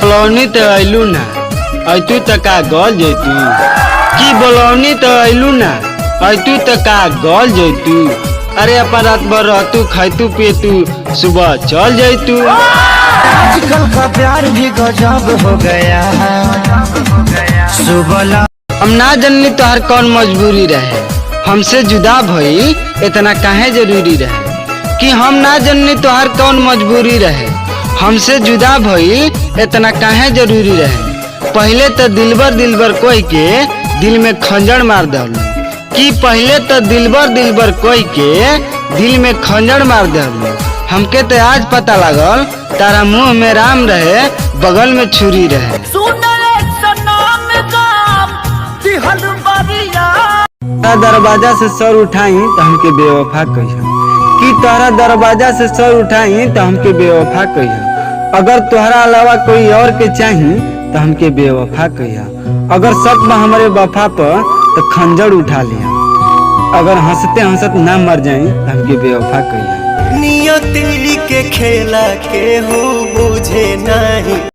बोलौनी तो अइलू ना अतू तो का गल जैतू की बोलौनी तो अइलू ना अतू तो का गल जैतू। अरे अपन रात भर रहतू खातू पियतू सुबह चल जैतू। आजकल का प्यार भी गजब हो गया है। सुबह हम ना जननी तोहर कौन मजबूरी रहे हमसे जुदा भई इतना काहे जरूरी रहे कि हम ना जननी तोहर कौन मजबूरी रहे हमसे जुदा भई इतना काहे जरूरी रहे। पहले तो दिलबर कोई के दिल में खंजर मार दहलू कि पहले तो दिलबर कोई के दिल में खंजर मार दहलू। हमके तो आज पता लागल तारा मुंह में राम रहे बगल में छुरी रहे। तारा दरवाजा से सर उठाई तो हमके बेवफा कहिया कि तोहरा दरवाजा से सर उठाई तो हमके बेवफा कहिया। अगर तोहरा अलावा कोई और के चाही तो हमके बेवफा कहिया। अगर शक बा हमारे वफा पर तो खंजर उठा लिया। अगर हंसते हंसत ना मर जाई तो हमके बेवफा कहिया। नियति के खेला के हो बुझे नहीं।